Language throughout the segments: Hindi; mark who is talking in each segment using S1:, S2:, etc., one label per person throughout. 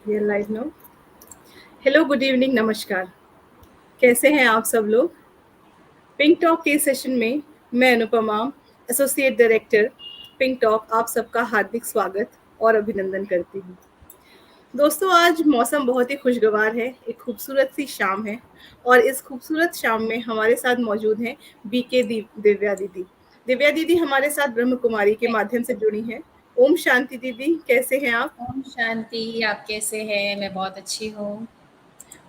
S1: Real life no. Hello, good evening, नमस्कार। कैसे हैं आप सब लोग? पिंक टॉक के सेशन में मैं Anupama, associate director pink talk, आप सबका हार्दिक स्वागत और अभिनंदन करती हूँ। दोस्तों, आज मौसम बहुत ही खुशगवार है, एक खूबसूरत सी शाम है और इस खूबसूरत शाम में हमारे साथ मौजूद हैं बीके दिव्या दीदी। दिव्या दीदी हमारे साथ ब्रह्म कुमारी के माध्यम से जुड़ी हैं। ओम शांति दीदी, कैसे हैं आप?
S2: ओम शांति। आप कैसे हैं? मैं बहुत अच्छी हूँ।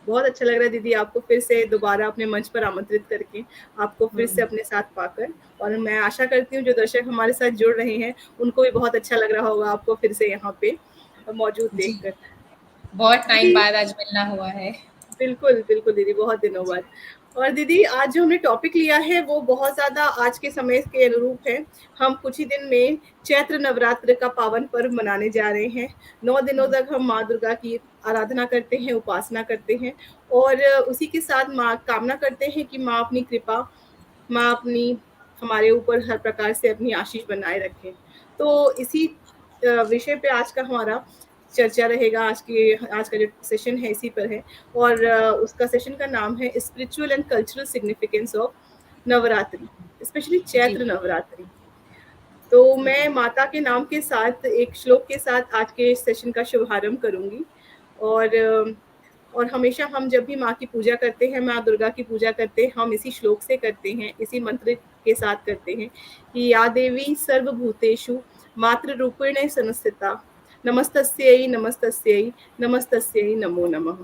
S1: बहुत अच्छा लग रहा है दीदी, आपको फिर से दोबारा अपने मंच पर आमंत्रित करके, आपको फिर से
S2: हुँ।
S1: अपने साथ पाकर। और मैं आशा करती हूँ जो दर्शक हमारे साथ जुड़ रहे हैं उनको भी बहुत अच्छा लग रहा होगा आपको फिर से यहाँ पे मौजूद
S2: जी,
S1: देखकर।
S2: बहुत टाइम
S1: दीदी,
S2: बाद आज मिलना हुआ है।
S1: बिल्कुल, बिल्कुल दीदी, बहुत दिनों
S2: जी।
S1: बाद। और दीदी, आज जो हमने टॉपिक लिया है वो बहुत ज़्यादा आज के समय के अनुरूप है। हम कुछ ही दिन में चैत्र नवरात्र का पावन पर्व मनाने जा रहे हैं। 9 दिनों
S2: हुँ,
S1: तक हम माँ दुर्गा की आराधना करते हैं, उपासना करते हैं और उसी के साथ माँ कामना करते हैं कि माँ अपनी कृपा, माँ अपनी हमारे ऊपर हर प्रकार से अपनी आशीष बनाए रखें। तो इसी विषय पे आज का हमारा चर्चा रहेगा। आज का जो सेशन है इसी पर है और उसका सेशन का नाम है spiritual and cultural significance of Navratri, especially
S2: जी,
S1: चैत्र नवरात्रि। तो
S2: जी।
S1: मैं माता के नाम के साथ एक श्लोक के साथ आज के सेशन का शुभारंभ करूंगी। और और हमेशा हम जब भी माँ की पूजा करते हैं, माँ दुर्गा की पूजा करते हैं, हम इसी श्लोक से करते हैं, इसी मंत्र के साथ करते हैं कि या देवी सर्वभूतेषु मातृ रूपेण संस्थिता, नमस्तस्यै नमस्तस्यै नमस्तस्यै नमो नमः।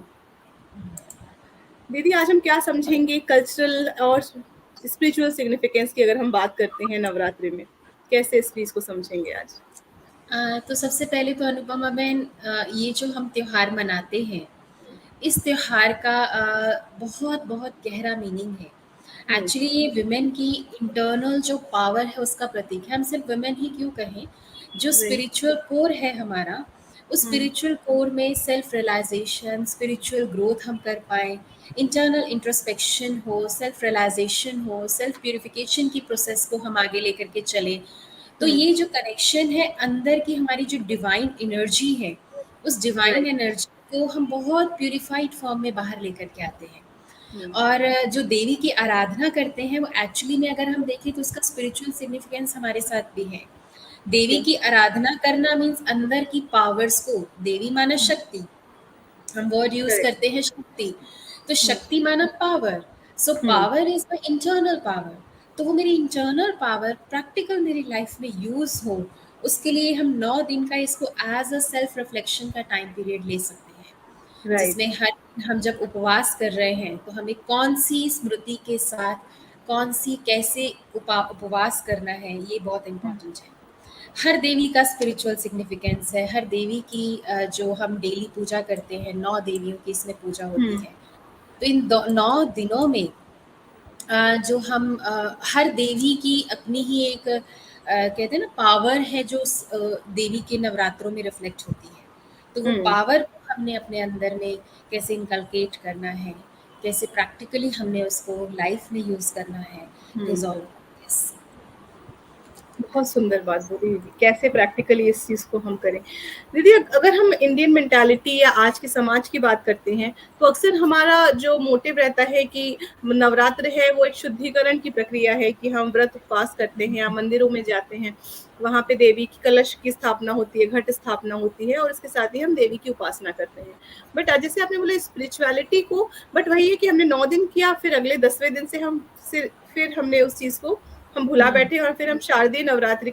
S1: दीदी, आज हम क्या समझेंगे कल्चरल और स्पिरिचुअल सिग्निफिकेंस की? अगर हम बात करते हैं नवरात्रि में, कैसे इस चीज को समझेंगे आज?
S2: तो सबसे पहले तो अनुपमा बहन, ये जो हम त्योहार मनाते हैं, इस त्योहार का बहुत-बहुत गहरा मीनिंग है।
S1: हम्म।
S2: एक्चुअली ये वुमेन की इंटरनल जो पावर है उसका प्रतीक है। हम सिर्फ वुमेन ही क्यों कहें, जो
S1: जी।
S2: स्पिरिचुअल कोर है हमारा, उस
S1: हम्म।
S2: स्पिरिचुअल कोर में सेल्फ रियलाइजेशन, स्पिरिचुअल ग्रोथ हम कर पाएँ, इंटरनल इंट्रोस्पेक्शन हो, सेल्फ रियलाइजेशन हो, सेल्फ प्यूरिफिकेशन की प्रोसेस को हम आगे लेकर के चलें। तो
S1: हम्म।
S2: ये जो कनेक्शन है अंदर की हमारी जो डिवाइन एनर्जी है, उस डिवाइन
S1: राइट।
S2: एनर्जी को हम बहुत प्यूरिफाइड फॉर्म में बाहर लेकर के आते हैं।
S1: हम्म।
S2: और जो देवी की आराधना करते हैं वो एक्चुअली में अगर हम देखें तो उसका स्पिरिचुअल सिग्निफिकेंस हमारे साथ भी है। देवी
S1: ओके।
S2: की आराधना करना मीन्स अंदर की पावर्स को, देवी माना शक्ति, हम वर्ड यूज
S1: करेक्ट।
S2: करते हैं शक्ति, तो
S1: हम्म।
S2: शक्ति माना power. So
S1: hmm.
S2: Power is the internal power. तो वो मेरी इंटरनल पावर प्रैक्टिकल मेरी लाइफ में यूज हो, उसके लिए हम 9 दिन का इसको एज अ सेल्फ रिफ्लेक्शन का टाइम पीरियड ले सकते हैं,
S1: राइट।
S2: जिसमें हर दिन हम जब उपवास कर रहे हैं तो हमें कौन सी स्मृति के साथ, कौन सी कैसे उपवास करना है, ये बहुत इम्पोर्टेंट है। हर देवी का स्पिरिचुअल सिग्निफिकेंस है, हर देवी की जो हम डेली पूजा करते हैं, 9 देवियों की इसमें पूजा होती
S1: हम्म।
S2: है। तो इन 9 दिनों में जो हम हर देवी की अपनी ही एक कहते हैं ना पावर है जो देवी के नवरात्रों में रिफ्लेक्ट होती है। तो वो
S1: हम्म।
S2: पावर को हमने अपने अंदर में कैसे इनकलकेट करना है, कैसे प्रैक्टिकली हमने उसको लाइफ में यूज़ करना है, इज़ ऑल
S1: हम्म।
S2: दिस।
S1: बहुत सुंदर बात बोली दीदी, कैसे प्रैक्टिकली इस चीज को हम करें। दीदी, अगर हम इंडियन मेंटालिटी या आज के समाज की बात करते हैं तो अक्सर हमारा जो मोटिव रहता है कि नवरात्र है वो एक शुद्धिकरण की प्रक्रिया है कि हम व्रत उपवास करते हैं या मंदिरों में जाते हैं, वहां पे देवी की कलश की स्थापना होती है, घट स्थापना होती है और इसके साथ ही हम देवी की उपासना करते हैं। बट जैसे आपने बोला स्पिरिचुअलिटी को, बट वही है कि हमने 9 दिन किया, फिर अगले 10वें दिन से फिर हमने उस चीज को हम भुला
S2: हुँ।
S1: बैठे और फिर हम शारदीय नवरात्रि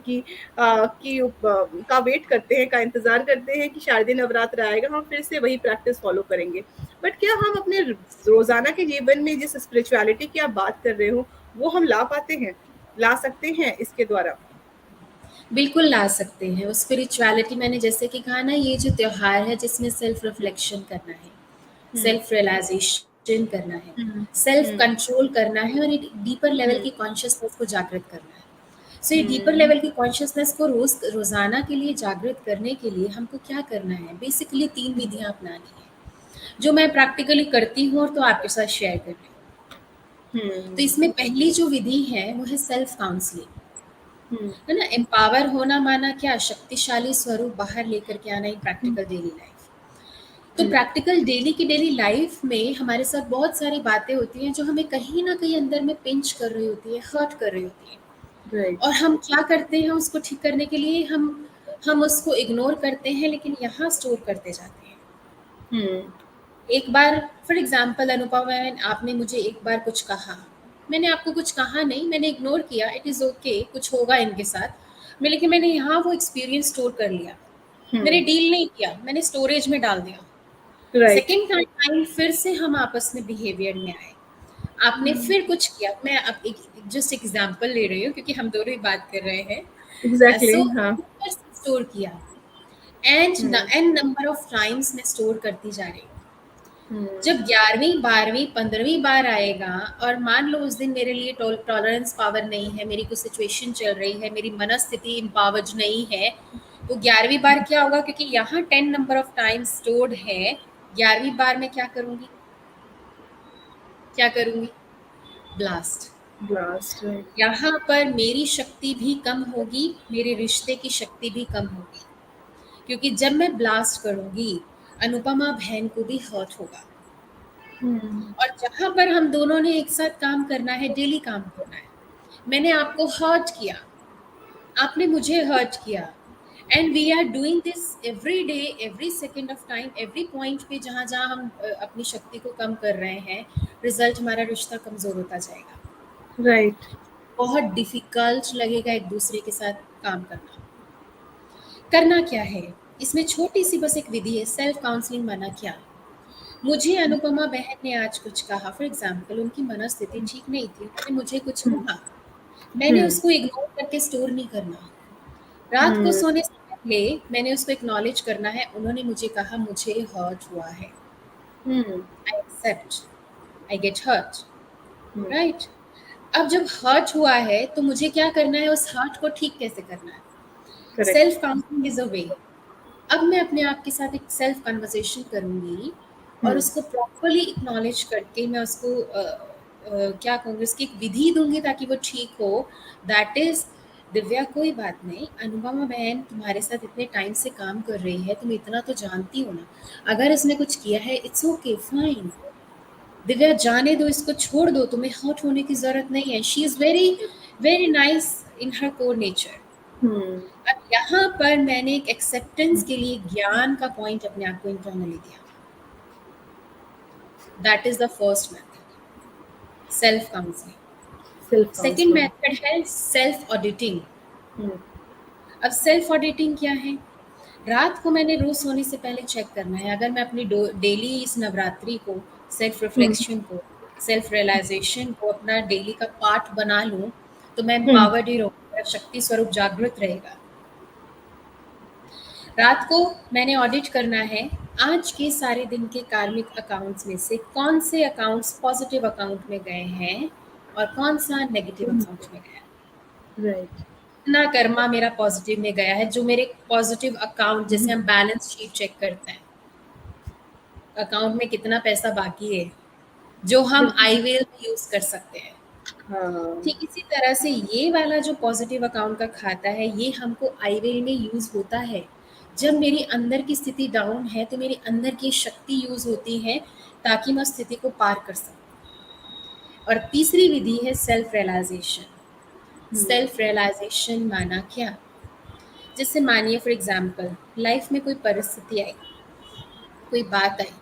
S1: का वेट करते हैं, का इंतजार करते हैं कि शारदीय नवरात्र आएगा, हम फिर से वही प्रैक्टिस फॉलो करेंगे। बट क्या हम अपने रोजाना के जीवन में जिस स्पिरिचुअलिटी की आप बात कर रहे हो वो हम ला पाते हैं, ला सकते हैं इसके द्वारा?
S2: बिल्कुल ला सकते हैं। वो स्पिरिचुअलिटी मैंने जैसे कि कहा ना, ये जो त्योहार है जिसमें सेल्फ रिफ्लेक्शन करना है,
S1: हम्म।
S2: सेल्फ रियलाइज़ेशन करना है,
S1: हम्म।
S2: सेल्फ
S1: हम्म।
S2: कंट्रोल करना है और एक डीपर लेवल
S1: हम्म।
S2: की कॉन्शसनेस को जागृत करना है। सो ये डीपर
S1: हम्म।
S2: लेवल की कॉन्शसनेस को रोज़ाना के लिए जागृत करने के लिए हमको क्या करना है? बेसिकली 3 विधियाँ अपनानी है, जो मैं प्रैक्टिकली करती हूँ और तो आपके साथ शेयर कर रही हूँ। तो
S1: हम्म।
S2: इसमें पहली जो विधि है वो है सेल्फ काउंसलिंग।
S1: हम्म।
S2: है ना? एम्पावर होना माना क्या? शक्तिशाली स्वरूप बाहर लेकर के आना इन प्रैक्टिकल डेली लाइफ। तो प्रैक्टिकल डेली की डेली लाइफ में हमारे साथ बहुत सारी बातें होती हैं जो हमें कहीं ना कहीं अंदर में पिंच कर रही होती है, हर्ट कर रही होती है,
S1: राइट।
S2: और हम क्या करते हैं उसको ठीक करने के लिए हम उसको इग्नोर करते हैं, लेकिन यहाँ स्टोर करते जाते हैं।
S1: हम्म।
S2: एक बार फॉर एग्जाम्पल अनुपमा, आपने मुझे एक बार कुछ कहा, मैंने आपको कुछ कहा नहीं, मैंने इग्नोर किया, इट इज़ ओके, कुछ होगा इनके साथ, लेकिन मैंने यहाँ वो एक्सपीरियंस स्टोर कर लिया, मैंने डील नहीं किया, मैंने स्टोरेज में डाल दिया।
S1: राइट।
S2: सेकेंड टाइम फिर से हम आपस में बिहेवियर में आए, आपने फिर कुछ किया, मैं अब एक जस्ट एग्जाम्पल ले रही हूँ क्योंकि हम दोनों ही बात कर रहे हैं।
S1: एग्जैक्टली,
S2: सो
S1: हाँ।
S2: फिर से स्टोर किया, and
S1: hmm.
S2: N number of times मैं स्टोर करती जा रही हूँ।
S1: हम्म।
S2: जब 11वीं 12वीं 15वीं बार आएगा और मान लो उस दिन मेरे लिए टॉलरेंस पावर नहीं है, मेरी कुछ सिचुएशन चल रही है, मेरी मनस्थिति इम्पावर्ड नहीं है, तो 11वीं बार क्या होगा, क्योंकि यहाँ 10 नंबर ऑफ टाइम्स स्टोर्ड है, 11वीं बार मैं क्या करूँगी, क्या करूँगी, ब्लास्ट।
S1: Blast, right.
S2: यहाँ पर मेरी शक्ति भी कम होगी, मेरे रिश्ते की शक्ति भी कम होगी, क्योंकि जब मैं ब्लास्ट करूँगी अनुपमा बहन को भी हर्ट होगा,
S1: हम्म।
S2: और जहाँ पर हम दोनों ने एक साथ काम करना है, डेली काम करना है, मैंने आपको हर्ट किया, आपने मुझे हर्ट किया, and we are doing this every day, every second of time, every point पे जहाँ जहाँ हम अपनी शक्ति को कम कर रहे हैं, रिजल्ट हमारा रिश्ता कमजोर होता जाएगा,
S1: राइट।
S2: बहुत डिफिकल्ट लगेगा एक दूसरे के साथ काम करना। करना क्या है इसमें, छोटी सी बस एक विधि है, सेल्फ काउंसलिंग। माना क्या, मुझे अनुपमा बहन ने आज कुछ कहा, फॉर एग्जाम्पल उनकी मनस्थिति ठीक नहीं थी, उन्होंने मुझे कुछ
S1: हम्म।
S2: कहा, मैंने
S1: हम्म।
S2: उसको इग्नोर करके स्टोर नहीं करना, रात को
S1: हम्म।
S2: सोने से पहले मैंने उसको एक्नॉलेज करना है, उन्होंने मुझे कहा मुझे हर्ट हुआ है,
S1: hmm.
S2: I accept, I get hurt,
S1: hmm.
S2: Right. अब जब हर्ट हुआ है तो मुझे क्या करना है, उस हर्ट को ठीक कैसे करना है,
S1: correct.
S2: Self counselling is a way. अब मैं अपने आप के साथ एक सेल्फ कन्वर्सेशन करूँगी और
S1: हम्म।
S2: उसको प्रॉपर्ली एक्नॉलेज करके मैं उसको क्या कहूँगी, उसकी एक विधि दूँगी ताकि वो ठीक हो। दैट इज़, दिव्या कोई बात नहीं, अनुपमा बहन तुम्हारे साथ इतने टाइम से काम कर रही है, तुम इतना तो जानती हो ना, अगर इसने कुछ किया है इट्स ओके फाइन, दिव्या जाने दो, इसको छोड़ दो, तुम्हें हर्ट होने की ज़रूरत नहीं है, she is very very nice in her core nature.
S1: Hmm.
S2: अब यहाँ पर मैंने एक एक्सेप्टेंस के लिए ज्ञान का पॉइंट अपने आप को इंटरनली दिया, that is the first method, self counselling.
S1: Self
S2: second
S1: counselling.
S2: Method है सेल्फ ऑडिटिंग।
S1: हम्म।
S2: अब सेल्फ ऑडिटिंग क्या है, रात को मैंने रोज सोने से पहले चेक करना है, अगर मैं अपनी डेली इस नवरात्रि को, सेल्फ
S1: हम्म।
S2: रिफ्लेक्शन को, सेल्फ रियलाइजेशन को अपना डेली का पार्ट बना लूं, तो मैं
S1: हम्म।
S2: एम्पावर्ड ही रहूंगा, मेरा शक्ति स्वरूप जागृत रहेगा। रात को मैंने ऑडिट करना है, आज के सारे दिन के कार्मिक अकाउंट्स में से कौन से अकाउंट्स पॉजिटिव अकाउंट में गए हैं और कौन सा नेगेटिव अकाउंट में गया है।
S1: राइट।
S2: कितना कर्मा मेरा पॉजिटिव में गया है, जो मेरे पॉजिटिव अकाउंट, जैसे हम बैलेंस शीट चेक करते हैं, अकाउंट में कितना पैसा बाकी है, जो हम
S1: बिल्कुल।
S2: आईवेल में यूज कर सकते हैं।
S1: हाँ।
S2: ठीक इसी तरह से ये वाला जो पॉजिटिव अकाउंट का खाता है, ये हमको आईवेल में यूज होता है। जब मेरी अंदर की स्थिति डाउन है तो मेरी अंदर की शक्ति यूज होती है ताकि मैं उस स्थिति को पार कर सकूं। और तीसरी विधि है सेल्फ रियलाइजेशन।
S1: हम्म।
S2: सेल्फ रियलाइजेशन माना क्या, जैसे मानिए फॉर एग्जाम्पल लाइफ में कोई परिस्थिति आई, कोई बात आई,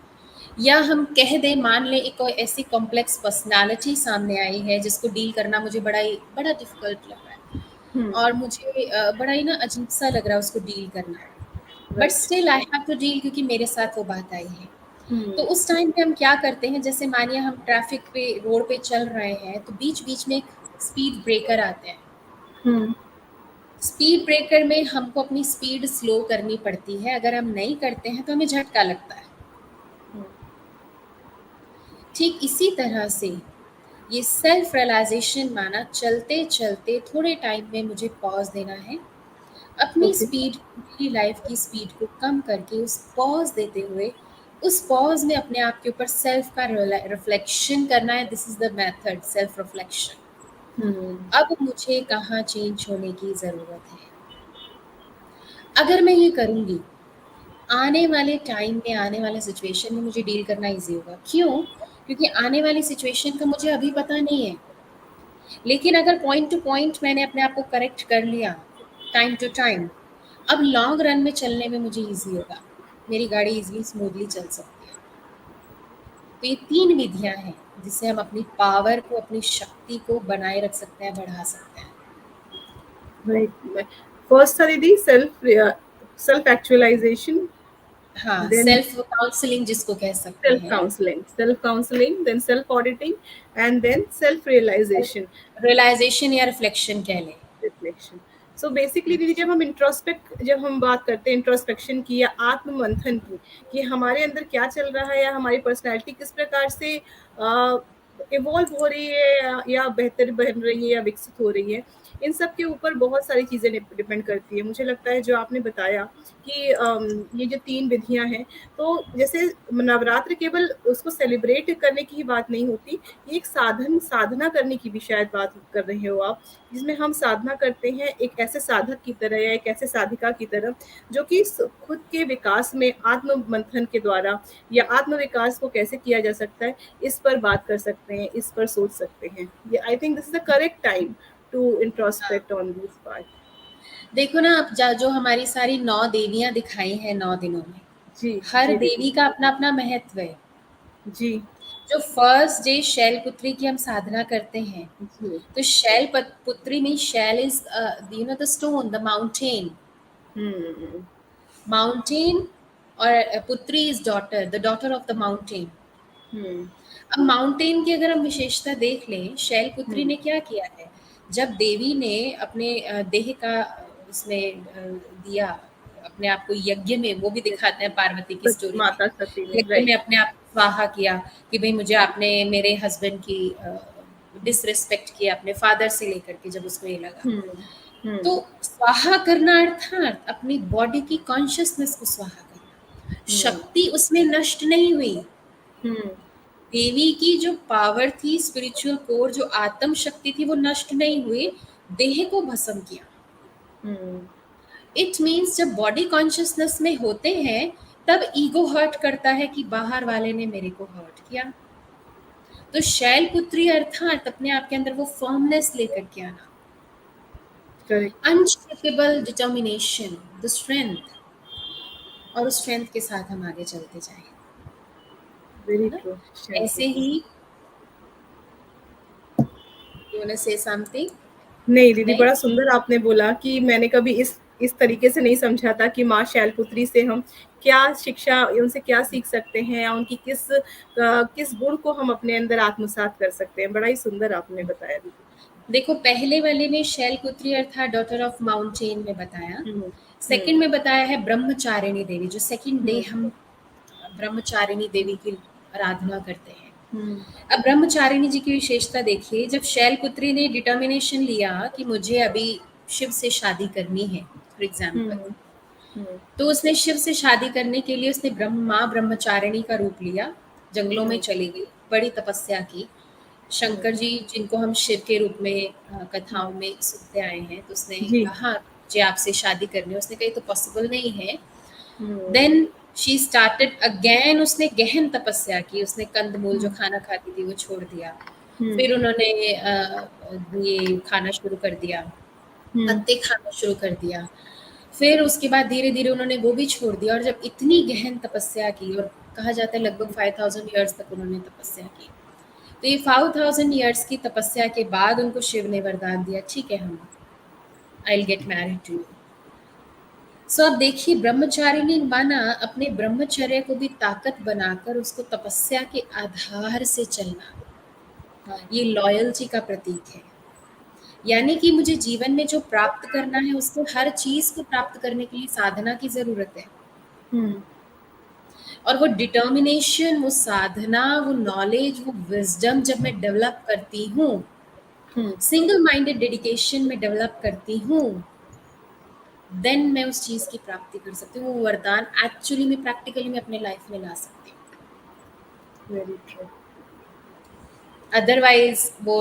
S2: या हम कह दें, मान लें एक कोई ऐसी कॉम्प्लेक्स पर्सनालिटी सामने आई है जिसको डील करना मुझे बड़ा डिफिकल्ट लग रहा है,
S1: हम्म।
S2: और मुझे बड़ा ही ना अजीब सा लग रहा है उसको डील करना, but
S1: right.
S2: Still I have to deal क्योंकि मेरे साथ वो बात आई है। तो
S1: हम्म।
S2: उस टाइम पे हम क्या करते हैं, जैसे मानिए हम ट्रैफिक पे, रोड पे चल रहे हैं, तो बीच बीच में एक स्पीड ब्रेकर आते हैं।
S1: हम्म।
S2: स्पीड ब्रेकर में हमको अपनी स्पीड स्लो करनी पड़ती है, अगर हम नहीं करते हैं तो हमें झटका लगता है। ठीक इसी तरह से ये सेल्फ रियलाइजेशन माना, चलते चलते थोड़े टाइम में मुझे पॉज देना है, अपनी
S1: ओके।
S2: स्पीड, मेरी लाइफ की स्पीड को कम करके उस पॉज देते हुए, उस पॉज में अपने आप के ऊपर सेल्फ का रिफ्लेक्शन करना है। This is the method, self reflection.
S1: Hmm.
S2: अब मुझे कहाँ चेंज होने की ज़रूरत है, अगर मैं ये करूँगी, आने वाले टाइम में, आने वाले सिचुएशन में मुझे डील करना ईज़ी होगा। क्यों? क्योंकि आने वाली सिचुएशन का मुझे अभी पता नहीं है। लेकिन अगर पॉइंट टू पॉइंट मैंने अपने आप को करेक्ट कर लिया, टाइम टू टाइम, अब लॉन्ग रन में चलने में मुझे ईज़ी होगा। मेरी गाड़ी ईज़िली स्मूथली चल सकती है। तो ये 3 विधियाँ हैं, जिससे हम अपनी पावर को, अपनी शक्ति को बनाए रख सकते हैं, बढ़ा सकते हैं।
S1: राइट। फर्स्ट था दीदी सेल्फ एक्चुअलाइजेशन,
S2: हाँ,
S1: देन
S2: सेल्फ काउंसलिंग जिसको कह सकते हैं,
S1: self counselling, then self auditing, and then self realisation,
S2: realisation या रिफ्लेक्शन कह लें।
S1: रिफ्लेक्शन। सो बेसिकली दीदी, जब हम बात करते हैं इंट्रोस्पेक्शन की या आत्म मंथन की, कि हमारे अंदर क्या चल रहा है या हमारी पर्सनैलिटी किस प्रकार से इवॉल्व हो रही है या बेहतर बन रही है या विकसित हो रही है, इन सब के ऊपर बहुत सारी चीज़ें डिपेंड करती है। मुझे लगता है जो आपने बताया कि ये जो 3 विधियाँ हैं, तो जैसे नवरात्र केवल उसको सेलिब्रेट करने की ही बात नहीं होती, ये एक साधना करने की भी शायद बात कर रहे हो आप, जिसमें हम साधना करते हैं एक ऐसे साधक की तरह या एक ऐसे साधिका की तरह, जो कि खुद के विकास में आत्म मंथन के द्वारा या आत्म विकास को कैसे किया जा सकता है, इस पर बात कर सकते हैं, इस पर सोच सकते हैं। ये I think this is the correct time to
S2: हाँ,
S1: इंट्रोस्पेक्ट ऑन दिस पार्ट।
S2: देखो ना, अब जो हमारी सारी 9 देवियाँ दिखाई हैं 9 दिनों में,
S1: जी
S2: हर
S1: जी दीदी।
S2: देवी का अपना-अपना महत्व है।
S1: जी
S2: जो फर्स्ट डे शैलपुत्री की हम साधना करते हैं,
S1: जी।
S2: तो पुत्री में शैल is the stone, the mountain.
S1: Hmm
S2: mountain और पुत्री is daughter, the daughter of the mountain.
S1: Hmm
S2: अब माउंटेन की अगर हम विशेषता देख लें, शैलपुत्री
S1: हम्म
S2: ने क्या किया है? जब देवी ने अपने देह का उसमें दिया, अपने आप को यज्ञ में, वो भी दिखाते हैं पार्वती की स्टोरी में,
S1: माता सती ने,
S2: यज्ञ
S1: राइट।
S2: में अपने आप को स्वाहा किया कि भई मुझे आपने मेरे हस्बैंड की डिसरिस्पेक्ट किया, अपने फादर से लेकर के, जब उसको ये लगा।
S1: हम्म
S2: तो
S1: हम्म
S2: स्वाहा करना अर्थात अपनी बॉडी की कॉन्शियसनेस को स्वाहा करना।
S1: हम्म
S2: शक्ति उसमें नष्ट नहीं हुई।
S1: हम्म
S2: देवी की जो पावर थी, स्पिरिचुअल कोर, जो आत्म शक्ति थी, वो नष्ट नहीं हुई, देह को भस्म किया।
S1: हम्म
S2: इट मीन्स जब बॉडी कॉन्शियसनेस में होते हैं, तब ईगो हर्ट करता है कि बाहर वाले ने मेरे को हर्ट किया। तो शैलपुत्री अर्थात अपने आप के अंदर वो फर्मनेस लेकर के आना,
S1: correct.
S2: Unshakeable determination, the strength, और उस स्ट्रेंथ के साथ हम आगे चलते जाएं,
S1: वेरी
S2: है ना?
S1: ट्रू।
S2: ऐसे
S1: शैलपुत्री।
S2: ही, you want to say something?
S1: नहीं दीदी,
S2: नहीं?
S1: बड़ा सुंदर आपने बोला कि मैंने कभी इस तरीके से नहीं समझा था कि माँ शैलपुत्री से हम क्या शिक्षा, उनसे क्या सीख सकते हैं या उनकी किस गुण को हम अपने अंदर आत्मसात कर सकते हैं। बड़ा ही सुंदर आपने बताया दीदी।
S2: देखो, पहले वाले में शैलपुत्री अर्थात डॉटर ऑफ माउंटेन में बताया।
S1: हम्म
S2: सेकंड में बताया है ब्रह्मचारिणी देवी, जो सेकंड डे
S1: हम्म
S2: हम ब्रह्मचारिणी देवी की आराधना करते हैं।
S1: हम्म
S2: अब ब्रह्मचारिणी जी की विशेषता देखिए, जब शैलपुत्री ने डिटर्मिनेशन लिया कि मुझे अभी शिव से शादी करनी है, फॉर एग्जाम्पल,
S1: हम्म हम्म
S2: तो उसने शिव से शादी करने के लिए उसने माँ ब्रह्मचारिणी का रूप लिया, जंगलों में
S1: हम्म
S2: चली गई, बड़ी तपस्या की।
S1: हम्म
S2: शंकर जी, जिनको हम शिव के रूप में
S1: हम्म,
S2: कथाओं में सुनते आए हैं, तो उसने
S1: जी।
S2: कहा मुझे आपसे शादी करनी है। उसने कहा ये तो पॉसिबल नहीं है।
S1: हम्म
S2: देन शी स्टार्टेड अगेन, उसने गहन तपस्या की, उसने कंदमूल जो
S1: हम्म
S2: खाना खाती थी वो छोड़ दिया।
S1: हम्म
S2: फिर उन्होंने ये खाना शुरू कर दिया,
S1: हम्म
S2: पत्ते खाना शुरू कर दिया। फिर उसके बाद धीरे-धीरे उन्होंने वो भी छोड़ दिया, और जब इतनी गहन तपस्या की, और कहा जाता है लगभग 5000 ईयर्स तक उन्होंने तपस्या की। तो ये 5000 ईयर्स की तपस्या के बाद उनको शिव ने वरदान दिया, ठीक है, हम I will get married to you. So अब देखिए, ब्रह्मचारिणी माना अपने ब्रह्मचर्य को भी ताकत बनाकर उसको तपस्या के आधार से चलना,
S1: हाँ।
S2: ये लॉयल्टी का प्रतीक है। यानी कि मुझे जीवन में जो प्राप्त करना है, उसको, हर चीज को प्राप्त करने के लिए साधना की जरूरत है।
S1: हम्म
S2: और वो डिटर्मिनेशन, वो साधना, वो नॉलेज, वो विजडम जब मैं डेवलप करती हूँ,
S1: हम्म
S2: सिंगल माइंडेड डेडिकेशन में डेवलप करती हूँ, देन मैं उस चीज की प्राप्ति कर सकती हूँ। वो वरदान एक्चुअली में, प्रैक्टिकली में अपने लाइफ में ला सकती हूँ।
S1: Very true.
S2: अदरवाइज वो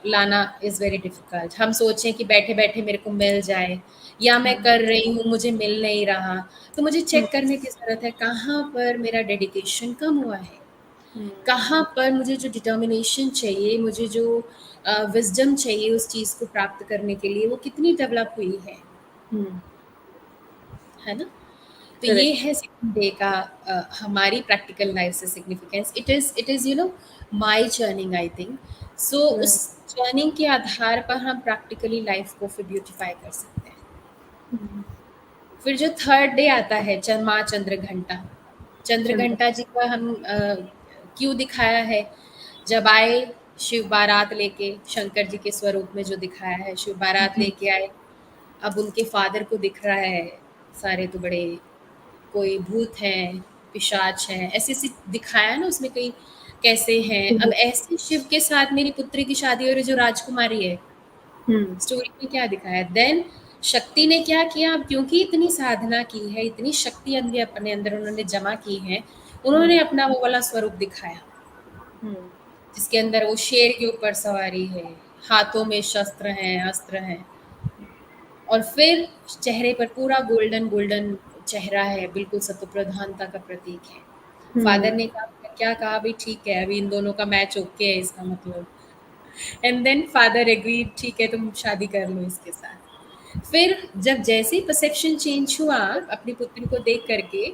S2: लाना इज़ वेरी डिफ़िकल्ट। हम सोचें कि बैठे-बैठे मेरे को मिल जाए, या मैं
S1: हुँ,
S2: कर रही हूँ, मुझे मिल नहीं रहा, तो मुझे
S1: हुँ,
S2: चेक करने की ज़रूरत है, कहाँ पर मेरा डेडिकेशन कम हुआ है?
S1: हुँ,
S2: कहाँ पर मुझे जो डिटर्मिनेशन चाहिए, मुझे जो विज़डम चाहिए उस चीज़ को प्राप्त करने के लिए, वो कितनी डेवलप हुई
S1: हुँ,
S2: है ना? तो ये
S1: करेक्ट।
S2: है सेकंड डे का हमारी प्रैक्टिकल लाइफ से significance. It is my journey I think. So उस
S1: राइट।
S2: जर्निंग के आधार पर हम प्रैक्टिकली लाइफ को फिर ब्यूटीफाई कर सकते हैं।
S1: हुँ,
S2: फिर जो थर्ड डे आता है, माँ चंद्र घंटा। चंद्र
S1: चंद्र।
S2: घंटा जी का हम क्यों दिखाया है? जब आए शिव बारात लेके, शंकर जी के स्वरूप में जो दिखाया है, शिव बारात
S1: हुँ,
S2: लेके आए। अब उनके फादर को दिख रहा है, सारे तो बड़े कोई भूत हैं, पिशाच हैं, ऐसे-ऐसे दिखाया ना उसमें कई कैसे हैं। अब
S1: हुँ,
S2: ऐसे शिव के साथ मेरी पुत्री की शादी हो रही जो राजकुमारी है,
S1: हुँ,
S2: स्टोरी में क्या दिखाया है। देन शक्ति ने क्या किया, अब क्योंकि इतनी साधना की है, इतनी शक्ति अंदर अपने अंदर उन्होंने जमा की है,
S1: हुँ,
S2: उन्होंने अपना वो वाला स्वरूप दिखाया,
S1: हुँ,
S2: जिसके अंदर वो शेर के ऊपर सवारी है, हाथों में शस्त्र हैं, अस्त्र हैं। और फिर चेहरे पर पूरा गोल्डन गोल्डन चेहरा है, बिल्कुल सत्वप्रधानता का प्रतीक है। फादर
S1: हुँ,
S2: ने कहा, क्या कहा, भाई ठीक है, अभी इन दोनों का मैच ओके है, इसका मतलब। एंड देन फादर एग्रीड, ठीक है तुम शादी कर लो इसके साथ। फिर जब जैसे ही परसेप्शन चेंज हुआ अपनी पुत्री को देख करके,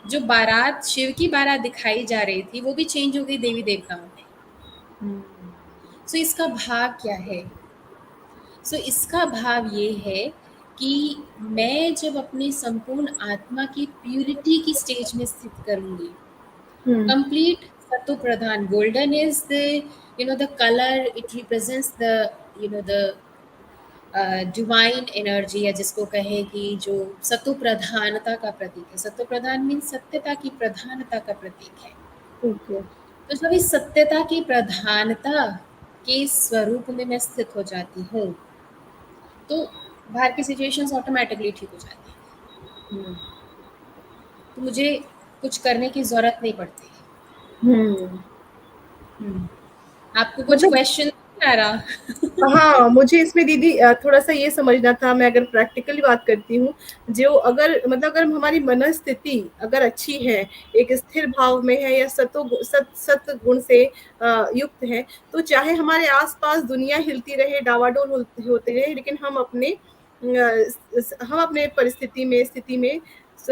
S2: जो बारात, शिव की बारात दिखाई जा रही थी, वो भी चेंज हो गई देवी देवताओं में।
S1: हुँ,
S2: सो इसका भाव क्या है? सो इसका भाव ये है कि मैं जब अपने संपूर्ण आत्मा की प्यूरिटी की स्टेज में स्थित करूंगी,
S1: हुँ,
S2: कंप्लीट सत्व प्रधान, golden is the the colour, it represents the the divine energy, या जिसको कहें कि जो सत्व प्रधानता का प्रतीक है। सत्व प्रधान मीन्स सत्यता की प्रधानता का प्रतीक है।
S1: ओके।
S2: तो जब इस सत्यता की प्रधानता के स्वरूप में मैं स्थित हो जाती हूँ, तो बाहर की सिचुएशंस ऑटोमेटिकली ठीक हो जाती हैं।
S1: हुँ,
S2: तो मुझे कुछ करने की ज़रूरत नहीं पड़ती।
S1: हुँ,
S2: हुँ। आपको कुछ
S1: मतलब
S2: क्वेश्चन नहीं आ रहा?
S1: हाँ, मुझे इसमें दीदी थोड़ा-सा ये समझना था, मैं अगर प्रैक्टिकली बात करती हूँ, जो अगर मतलब अगर हमारी मनःस्थिति अगर अच्छी है, एक स्थिर भाव में है या सत्गुण से युक्त है, तो चाहे हमारे आस-पास दुनिया हिलती रहे, डावाडोल होते रहे, लेकिन हम अपने परिस्थिति में, स्थिति में स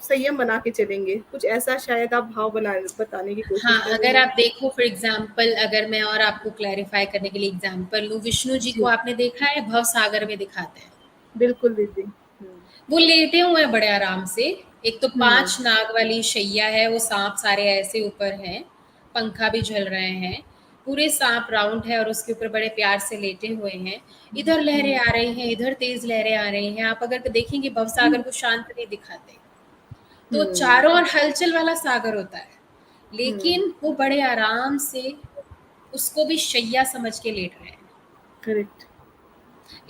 S1: संयम बना के चलेंगे। कुछ ऐसा शायद आप भाव बताने की कोशिश
S2: हाँ,
S1: कर रही
S2: अगर
S1: हैं।
S2: आप देखो फॉर एग्ज़ाम्पल, अगर मैं और आपको क्लैरिफ़ाई करने के लिए एग्ज़ाम्पल लूँ, विष्णु जी को
S1: जी,
S2: आपने देखा है भवसागर में दिखाते हैं।
S1: बिल्कुल दीदी। हुँ,
S2: वो लेटे हुए हैं बड़े आराम से। एक तो
S1: हुँ,
S2: 5 नाग वाली शैया है, वो साँप सारे ऐसे ऊपर हैं, पंखा भी झल रहे हैं। पूरे साँप राउंड है और उसके ऊपर बड़े प्यार से लेटे हुए हैं। इधर लहरें
S1: हुँ,
S2: आ रही हैं, इधर तेज़ लहरें आ रही हैं। आप अगर देखेंगे भवसागर को शांत नहीं दिखाते। तो
S1: हुँ,
S2: चारों ओर हलचल वाला सागर होता है,
S1: हुँ,
S2: लेकिन वो बड़े आराम से उसको भी शैया समझ के लेट रहे हैं।
S1: करेक्ट।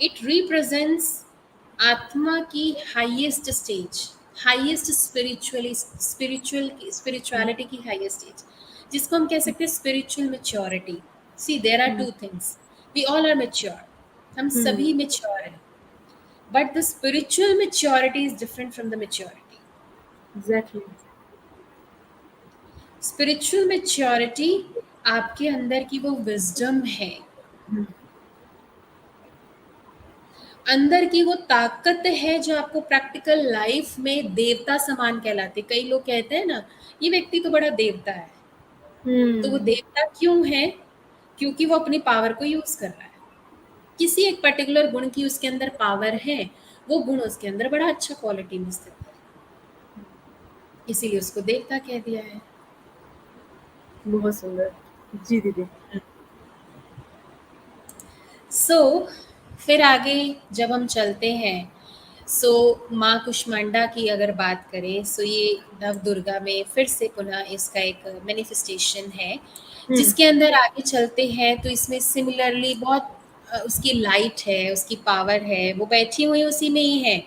S2: इट रिप्रेजेंट्स आत्मा की highest stage, highest
S1: hmm,
S2: spirituality की हाईएस्ट स्टेज, जिसको हम कह सकते हैं spiritual maturity. See there are
S1: hmm,
S2: two things, we all are mature, हम
S1: हुँ,
S2: सभी मैच्योर हैं, but the spiritual maturity is different from the maturity.
S1: Exactly.
S2: Spiritual maturity आपके अंदर की वो विजडम है,
S1: हुँ,
S2: अंदर की वो ताकत है जो आपको प्रैक्टिकल लाइफ में देवता समान कहलाते। कई लोग कहते हैं ना, ये व्यक्ति तो बड़ा देवता है। तो वो
S1: हुँ,
S2: देवता क्यों है? क्योंकि वो अपनी पावर को यूज कर रहा है। किसी एक पर्टिकुलर गुण की उसके अंदर पावर है, वो गुण उसके अंदर बड़ा अच्छा क्वालिटी में स्थित है, इसीलिए उसको देवता कह दिया है।
S1: बहुत सुंदर। जी दीदी।
S2: सो फिर आगे जब हम चलते हैं, सो माँ कुष्मांडा की अगर बात करें, सो ये नव दुर्गा में फिर से पुनः इसका एक मैनिफेस्टेशन है,
S1: हुँ,
S2: जिसके अंदर आगे चलते हैं तो इसमें सिमिलरली बहुत उसकी लाइट है, उसकी पावर है, वो बैठी हुई उसी में ही है।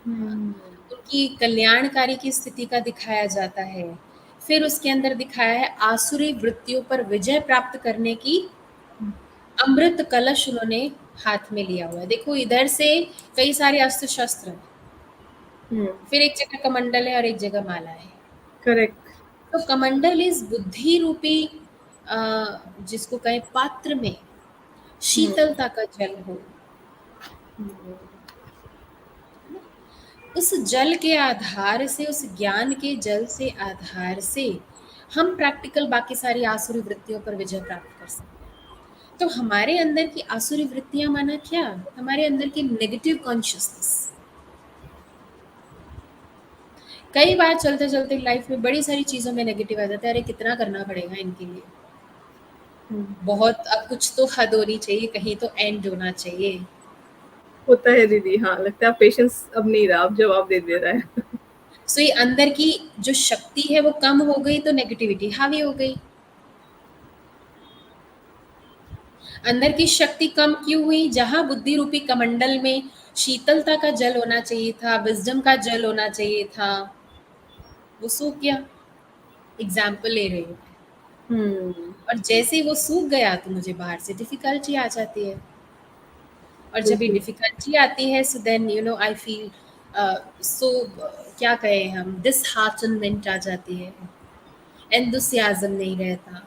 S1: हुँ,
S2: उनकी कल्याणकारी की स्थिति का दिखाया जाता है। फिर उसके अंदर दिखाया है आसुरी वृत्तियों पर विजय प्राप्त करने की अमृत कलश उन्होंने हाथ में लिया हुआ है। देखो इधर से कई सारे अस्त्र शस्त्र हैं, फिर एक जगह कमंडल है और एक जगह माला है।
S1: करेक्ट।
S2: तो कमंडल इस बुद्धि रूपी जिसको कहें पात्र में शीतलता का जल हो, उस जल के आधार से, उस ज्ञान के जल से आधार से हम प्रैक्टिकल बाकी सारी आसुरी वृत्तियों पर विजय प्राप्त कर सकते हैं। तो हमारे अंदर की आसुरी वृत्तियां माना क्या, हमारे अंदर की नेगेटिव कॉन्शियसनेस। कई बार चलते चलते लाइफ में बड़ी सारी चीजों में नेगेटिव आ जाता है, अरे कितना करना पड़ेगा इनके लिए, बहुत, अब कुछ तो हद होनी चाहिए, कहीं तो एंड होना चाहिए।
S1: होता है दीदी, हाँ लगता है पेशेंस अब नहीं रहा, अब जवाब दे रहा है।
S2: सो ये अंदर की जो शक्ति है वो कम हो गई तो नेगेटिविटी हावी हो गई। अंदर की शक्ति कम क्यों हुई, जहां बुद्धि रूपी कमंडल में शीतलता का जल होना चाहिए था, विजडम का जल होना चाहिए था, वो सूख गया। एग्जाम्पल ले रही हूँ मैं। और जैसे ही वो सूख गया तो मुझे बाहर से डिफिकल्टी आ जाती है, और जब ये
S1: बिल्कुल।
S2: डिफिकल्टी आती है so then you know I feel so, क्या कहें हम, डिसहार्टनमेंट आ जाती है, एंथुसियाज्म नहीं रहता,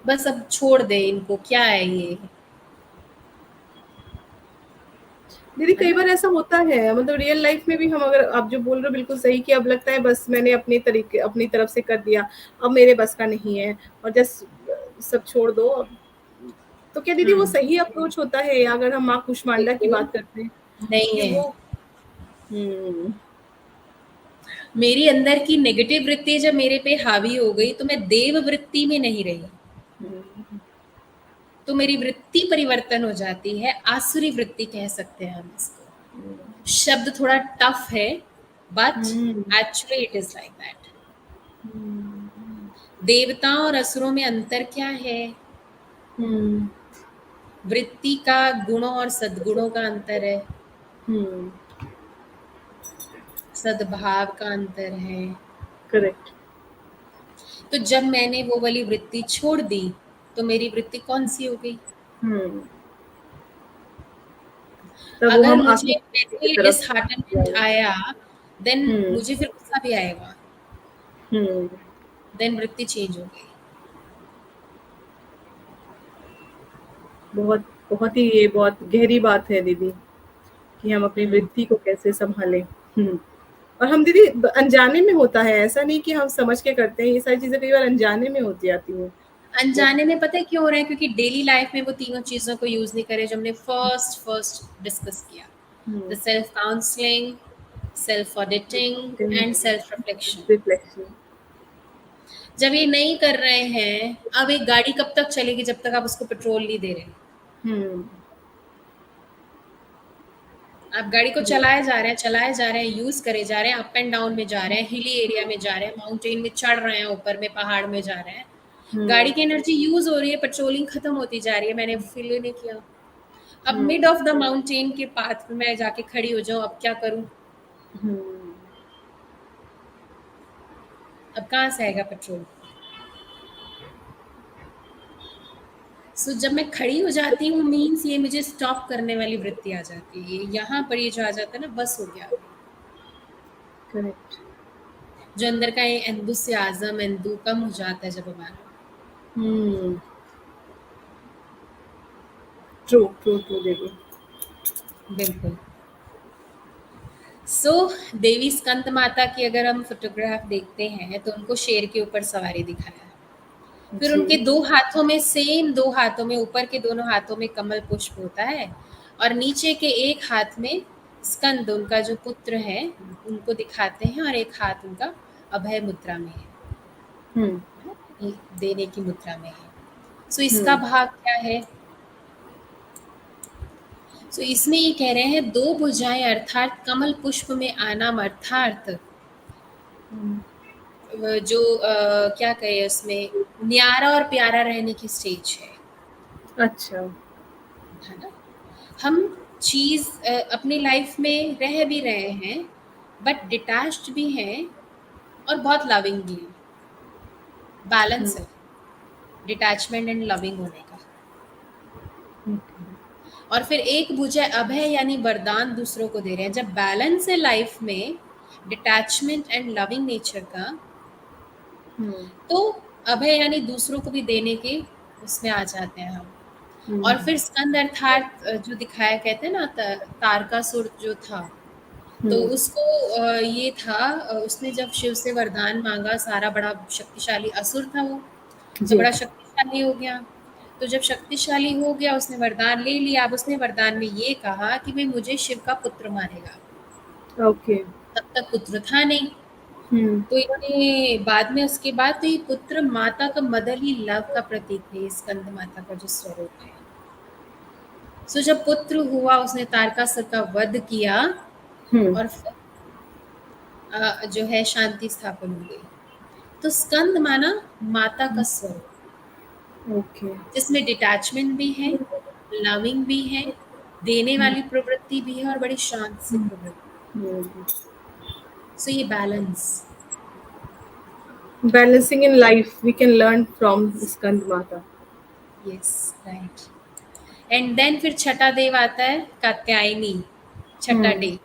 S2: बस अब छोड़ दे इनको, क्या है ये,
S1: दीदी
S2: है
S1: कई
S2: ना।
S1: बार ऐसा होता है, मतलब रियल लाइफ में भी हम, अगर आप जो बोल रहे हो बिल्कुल सही, कि अब लगता है बस मैंने अपने तरीके अपनी तरफ से कर दिया, अब मेरे बस का नहीं है, और जस्ट सब छोड़ दो अब। तो क्या दीदी वो
S2: हम्म,
S1: सही अप्रोच होता है, या अगर हम माँ कुष्मांडा की
S2: देखो
S1: बात करते हैं
S2: नहीं
S1: कि
S2: है।
S1: वो हम्म
S2: मेरी अंदर की नेगेटिव वृत्ति जब मेरे पे हावी हो गई तो मैं देव वृत्ति में नहीं रही,
S1: हम्म
S2: तो मेरी वृत्ति परिवर्तन हो जाती है, आसुरी वृत्ति कह सकते हैं हम इसको। शब्द थोड़ा टफ है but
S1: hmm
S2: actually it is like that. देवताओं और असुरों में अंतर क्या है,
S1: हम्म
S2: वृत्ति का गुणों और सद्गुणों का अंतर है,
S1: हम्म
S2: सद्भाव का अंतर है।
S1: करेक्ट।
S2: तो जब मैंने वो वाली वृत्ति छोड़ दी तो मेरी वृत्ति कौन सी हो गई,
S1: हम्म तब वो
S2: अगर
S1: हम
S2: मुझे
S1: आसुरी की
S2: पहले
S1: तरफ
S2: डिसहार्टनमेंट
S1: जाए।
S2: आया देन
S1: हम्म
S2: मुझे फिर गुस्सा भी आएगा,
S1: हम्म
S2: देन वृत्ति चेंज हो गई।
S1: बहुत बहुत ही ये बहुत गहरी बात है दीदी, कि हम अपनी
S2: हम्म,
S1: वृत्ति को कैसे संभालें। और हम दीदी अनजाने में होता है, ऐसा नहीं कि हम समझ के करते हैं, ये सारी चीजें कई बार अनजाने में होती आती हैं। तो
S2: अनजाने में पता है क्यों हो रहा है, क्योंकि डेली लाइफ में वो तीनों चीजों को यूज नहीं करे जो हमने फर्स्ट फर्स्ट डिस्कस किया, the self counselling, self auditing and self reflection.
S1: Reflection.
S2: जब ये नहीं कर रहे हैं, अब एक गाड़ी कब तक चलेगी जब तक आप उसको पेट्रोल नहीं दे रहे।
S1: हम्म
S2: आप गाड़ी को चलाए जा रहे हैं, चलाए जा रहे हैं, यूज करे जा रहे हैं, अप एंड डाउन में जा रहे हैं, हिली एरिया में जा रहे हैं, माउंटेन में चढ़ रहे हैं, ऊपर में पहाड़ में जा रहे हैं, गाड़ी
S1: हम्म
S2: की एनर्जी यूज हो रही है, पेट्रोलिंग खत्म होती जा रही है, मैंने फील ही नहीं किया। अब
S1: हम्म
S2: मिड ऑफ द माउंटेन के पाथ में मैं जाके खड़ी हो जाऊं, अब क्या करूं,
S1: हम्म
S2: अब कहाँ से आएगा पेट्रोल। सो जब मैं खड़ी हो जाती हूँ मीन्स ये मुझे स्टॉप करने वाली वृत्ति आ जाती है, यहाँ पर ये जो आ जाता है ना, बस हो गया।
S1: करेक्ट।
S2: जो अंदर का ये एंथुसियाज्म एंथु कम हो जाता है जब हमारा।
S1: हम्म ट्रू ट्रू ट्रू दीदी।
S2: बिल्कुल। सो देवी स्कंद माता की अगर हम फोटोग्राफ देखते हैं तो उनको शेर के ऊपर सवारी दिखाया है। फिर
S1: जी।
S2: उनके दो हाथों में, सेम दो हाथों में, ऊपर के दोनों हाथों में कमल पुष्प होता है, और नीचे के एक हाथ में स्कंद उनका जो पुत्र है उनको दिखाते हैं, और एक हाथ उनका अभय मुद्रा में
S1: हम्म
S2: है, ये देने की मुद्रा में है। सो इसका
S1: हम्म
S2: भाग क्या है, सो इसमें ये कह रहे हैं दो भुजाएं अर्थात कमल पुष्प में आना, अर्थात जो क्या कहे उसमें, न्यारा और प्यारा रहने की स्टेज
S1: अच्छा।
S2: है ना। हम चीज अपनी लाइफ में रह भी रहे हैं बट डिटैच्ड भी हैं और बहुत लविंग भी हैं। बैलेंस है, डिटैचमेंट एंड लविंग होने का। और फिर एक भुजा अभय यानी वरदान दूसरों को दे रहे हैं। जब बैलेंस है लाइफ में डिटैचमेंट एंड लविंग नेचर का, तो अभय यानी दूसरों को भी देने के उसमें आ जाते हैं हम। और फिर स्कंद अर्थात जो दिखाया, कहते हैं ना तारकासुर जो था, तो उसको ये था, उसने जब शिव से वरदान मांगा, सारा बड़ा शक्तिशाली असुर था वो, तो
S1: जी।
S2: बड़ा शक्तिशाली हो गया। तो जब शक्तिशाली हो गया, उसने वरदान ले लिया। अब उसने वरदान में ये कहा कि भाई मुझे शिव का पुत्र मारेगा।
S1: ओके।
S2: तब तक पुत्र था नहीं,
S1: हम्म।
S2: तो इन्होंने बाद में, उसके बाद तो ये पुत्र माता का मदरली लव का प्रतीक है, स्कंद माता का जो स्वरूप है। सो जब पुत्र हुआ, उसने तारकासुर का वध किया, और फिर जो है शांति स्थापन हो गई। तो स्कंद माना माता का स्वरूप,
S1: ओके।
S2: जिसमें डिटैचमेंट भी है, लविंग भी है, देने वाली प्रवृत्ति भी है, और बड़ी शांत से प्रवृत्ति। सो ये balance,
S1: balancing in life we can learn from Skanda Mata.
S2: Yes, right. And then फिर छठा देव आता है, कात्यायनी, छठा डे।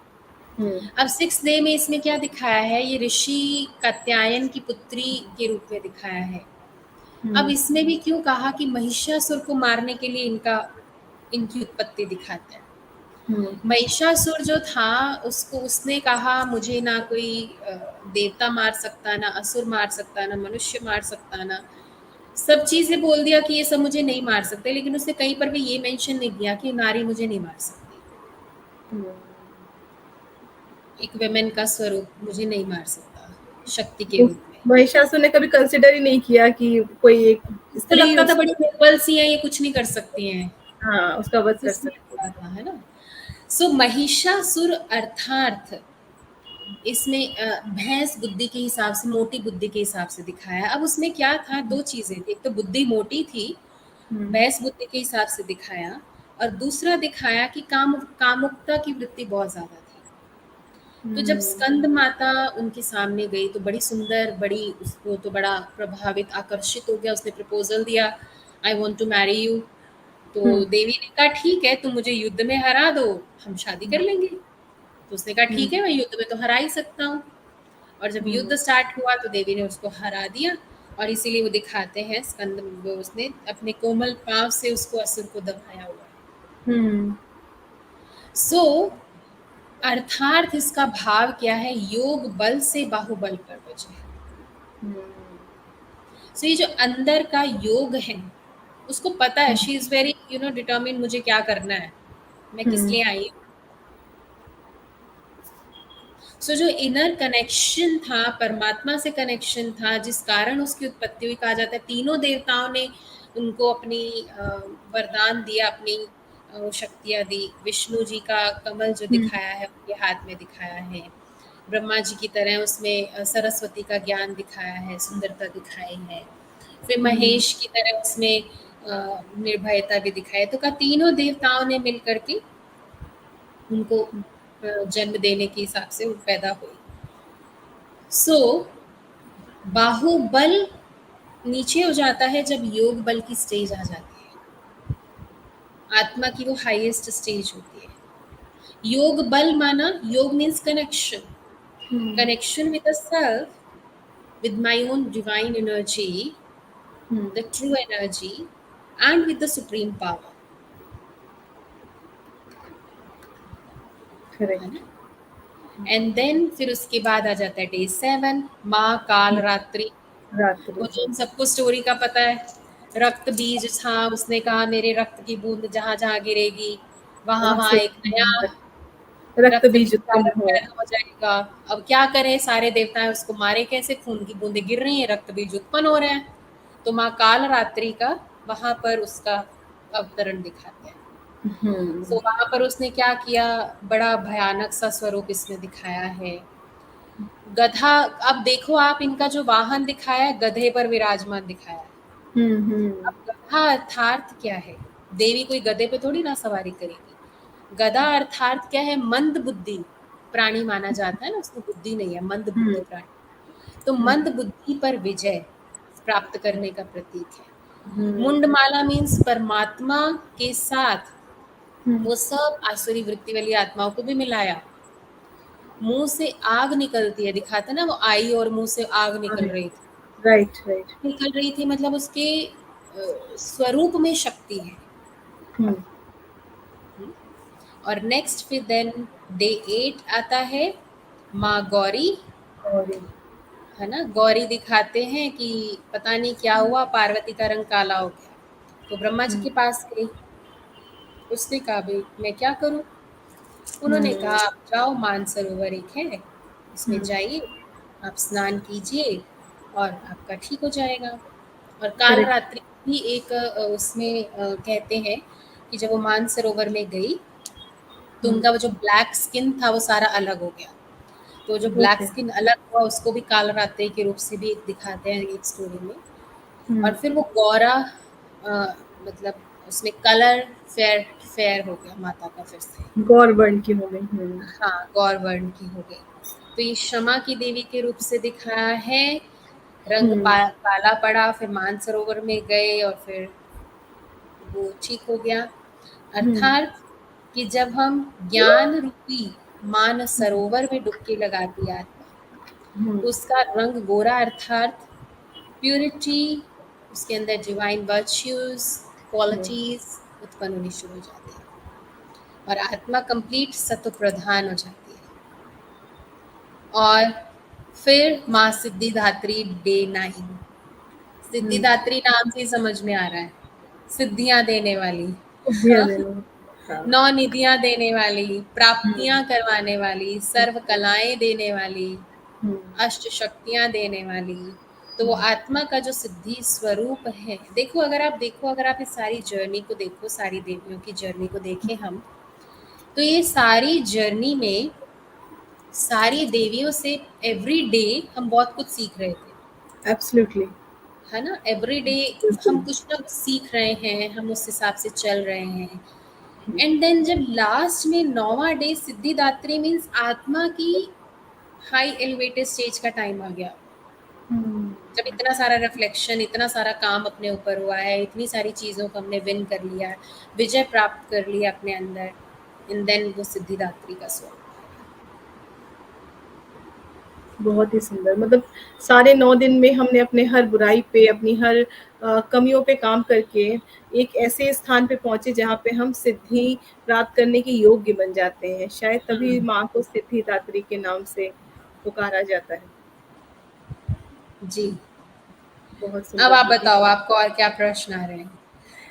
S2: अब 6th डे में इसमें क्या दिखाया है, ये ऋषि कात्यायन की पुत्री के रूप में दिखाया है। अब इसमें भी क्यों कहा कि महिषासुर को मारने के लिए इनकी उत्पत्ति दिखाते हैं। महिषासुर जो था, उसको उसने कहा मुझे ना कोई देवता मार सकता, ना असुर मार सकता, ना मनुष्य मार सकता, ना सब चीजें बोल दिया कि ये सब मुझे नहीं मार सकते, लेकिन उसने कहीं पर भी ये मेंशन नहीं किया कि नारी मुझे नहीं मार सकती, एक वेमेन का स्वरूप मुझे नहीं मार सकता शक्ति के रूप में।
S1: महिषासुर ने कभी कंसिडर ही नहीं किया कि कोई एक
S2: तो
S1: स्त्री
S2: लगता था बड़ी निर्बल सी है, ये कुछ नहीं कर सकती हैं,
S1: हाँ उसका वध
S2: तो
S1: कर
S2: इसलिए
S1: सकती
S2: हुआ था, है ना। सो महिषासुर अर्थार्थ इसमें भैंस बुद्धि के हिसाब से, मोटी बुद्धि के हिसाब से दिखाया। अब उसमें क्या था, दो चीजें थी, एक तो बुद्धि मोटी थी, भैंस बुद्धि के हिसाब से दिखाया, और दूसरा दिखाया कि कामुकता की वृत्ति बहुत ज्यादा थी। तो जब स्कंद माता उनके सामने गई, तो बड़ी सुंदर, बड़ी, उसको तो बड़ा प्रभावित, आकर्षित हो गया, उसने प्रपोजल दिया, I want to marry you. तो देवी ने कहा ठीक है, तुम मुझे युद्ध में हरा दो, हम शादी कर लेंगे। तो उसने कहा ठीक है, मैं युद्ध में तो हरा ही सकता हूँ। और जब युद्ध स्टार्ट हुआ, तो देवी ने उसको हरा दिया, और इसीलिए वो दिखाते हैं स्कंद, वो उसने अपने कोमल पांव से उसको, असुर को दबाया हुआ है। सो अर्थार्थ इसका भाव क्या है, योग बल से बाहुबल पर बचे। सो ये जो अंदर का योग है, उसको पता है, शी इज वेरी डिटर्मिन, मुझे क्या करना है, मैं किस लिए आई हूँ। सो जो इनर कनेक्शन था, परमात्मा से कनेक्शन था, जिस कारण उसकी उत्पत्ति हुई, कहा जाता है तीनों देवताओं ने उनको अपनी वरदान दिया, अपनी शक्तियां दी। विष्णु जी का कमल जो दिखाया है, उनके हाथ में दिखाया है। ब्रह्मा जी की तरह उसमें सरस्वती का ज्ञान दिखाया है, सुंदरता दिखाई है। फिर महेश की तरह उसमें निर्भयता भी दिखाई। तो कहा तीनों देवताओं ने मिलकर के उनको जन्म देने के हिसाब से वो पैदा हुई। सो बाहुबल नीचे हो जाता है जब योग बल की स्टेज आ जाती है, आत्मा की वो हाईएस्ट स्टेज होती है। योग बल माना, योग means connection, connection with the self, with my own divine energy, the true energy, and with the supreme power, है
S1: करेक्ट।
S2: ना। एंड देन फिर उसके बाद आ जाता है डे 7, माँ काल रात्रि।
S1: रात्रि।
S2: वो जो हम सबको स्टोरी का पता है, रक्त बीज था, उसने कहा मेरे रक्त की बूंद जहां जहां गिरेगी, वहां
S1: वहाँ
S2: वहां
S1: से
S2: एक नया
S1: रक्त
S2: रक्त
S1: बीज
S2: बीज
S1: उत्पन्न हो।
S2: पैदा हो जाएगा। अब क्या करें, सारे देवता उसको मारे कैसे, खून की बूंदें गिर रही हैं, रक्त बीज उत्पन्न हो रहे हैं। तो माँ काल रात्रि का वहां पर उसका अवतरण दिखाते हैं। तो वहां पर उसने क्या किया, बड़ा भयानक सा स्वरूप इसमें दिखाया है। गधा, अब देखो आप, इनका जो वाहन दिखाया है, गधे पर विराजमान दिखाया है। अब गधा अर्थार्थ क्या है, देवी कोई गधे पे थोड़ी ना सवारी करेगी। गधा अर्थार्थ क्या है, मंद बुद्धि प्राणी माना जाता है ना, उसको बुद्धि नहीं है, मंद बुद्धि प्राणी। तो मंद बुद्धि पर विजय, प्राप्त करने का प्रतीक है।
S1: हम्म,
S2: मुंडमाला मीन्स परमात्मा के साथ
S1: हम्म,
S2: वो सब आसुरी वृत्ति वाली आत्माओं को भी मिलाया। मुंह से आग निकलती है, दिखाता ना वो आई और मुंह से आग निकल रही थी।
S1: Right right.
S2: निकल रही थी मतलब उसके स्वरूप में शक्ति है।
S1: हम्म,
S2: और नेक्स्ट फिर देन डे 8 आता है माँ गौरी,
S1: और
S2: है ना। गौरी दिखाते हैं कि पता नहीं क्या हुआ, पार्वती का रंग काला हो गया, तो ब्रह्मा जी
S1: हम्म,
S2: के पास गई। उसने कहा भाई मैं क्या करूं। उन्होंने
S1: हम्म,
S2: कहा आप जाओ, मानसरोवर एक है, इसमें
S1: हम्म,
S2: जाइए, आप स्नान कीजिए और आपका ठीक हो जाएगा। और काल
S1: करेक्ट।
S2: रात्रि भी एक उसमें कहते हैं कि जब वो मानसरोवर में गई तो
S1: हम्म,
S2: उनका वो जो ब्लैक स्किन था वो सारा अलग हो गया। तो जो ब्लैक
S1: ओके।
S2: स्किन अलग हुआ उसको भी काल रात्रि के रूप से भी एक दिखाते हैं एक स्टोरी में। और
S1: हम्म,
S2: फिर वो गौरा मतलब उसमें कलर फेयर फेयर हो गया माता का फिर से।
S1: गौर वर्ण की हो गई।
S2: हाँ, गौर वर्ण की हो गई। तो ये क्षमा की देवी के रूप से दिखाया है। रंग
S1: हम्म,
S2: काला पड़ा, फिर मानसरोवर में गए और फिर वो ठीक हो गया।
S1: हम्म,
S2: अर्थात कि जब हम ज्ञान रूपी मान सरोवर में डुबकी लगाती है आत्मा,
S1: हम्म,
S2: तो उसका रंग गोरा अर्थात प्यूरिटी, उसके अंदर डिवाइन वर्च्यूज
S1: हम्म,
S2: क्वालिटीज उत्पन्न होनी शुरू हो जाती है और आत्मा कंप्लीट सत्व प्रधान हो जाती है। और फिर माँ सिद्धिदात्री डे 9,
S1: हम्म,
S2: सिद्धिदात्री नाम से ही समझ में आ रहा है, सिद्धियां देने वाली,
S1: उद्या देना। हाँ।
S2: नौ निधियां देने वाली,
S1: हम्म,
S2: प्राप्तियां करवाने वाली, सर्व कलाएं देने वाली,
S1: हम्म,
S2: अष्ट शक्तियां देने वाली। तो वो
S1: हम्म,
S2: आत्मा का जो सिद्धि स्वरूप है, देखो अगर आप इस सारी जर्नी को देखो, सारी देवियों की जर्नी को देखें हम, तो ये सारी जर्नी में सारी देवियों से एवरी डे हम बहुत कुछ सीख रहे थे,
S1: एब्सोल्युटली।
S2: है ना। एवरी डे हम
S1: बिल्कुल।
S2: कुछ ना कुछ सीख रहे हैं, हम उस हिसाब से चल रहे हैं। एंड देन जब लास्ट में 9वां डे सिद्धिदात्री मीन्स आत्मा की हाई एलिवेटेड स्टेज का टाइम आ गया,
S1: हम्म,
S2: जब इतना सारा रिफ्लेक्शन, इतना सारा काम अपने ऊपर हुआ है, इतनी सारी चीज़ों को हमने विन कर लिया है, विजय प्राप्त कर लिया अपने अंदर, एंड देन वो सिद्धिदात्री का स्वरूप।
S1: बहुत ही सुंदर। मतलब सारे 9 दिन में हमने अपने हर बुराई पे, अपनी हर कमियों पे काम करके एक ऐसे स्थान पे पहुंचे जहाँ पे हम सिद्धि प्राप्त करने के योग्य बन जाते हैं। शायद तभी माँ को सिद्धिदात्री के नाम से पुकारा जाता है।
S2: जी,
S1: बहुत
S2: अब
S1: सुंदर
S2: आप
S1: दीदी।
S2: बताओ आपको और क्या प्रश्न आ रहे हैं।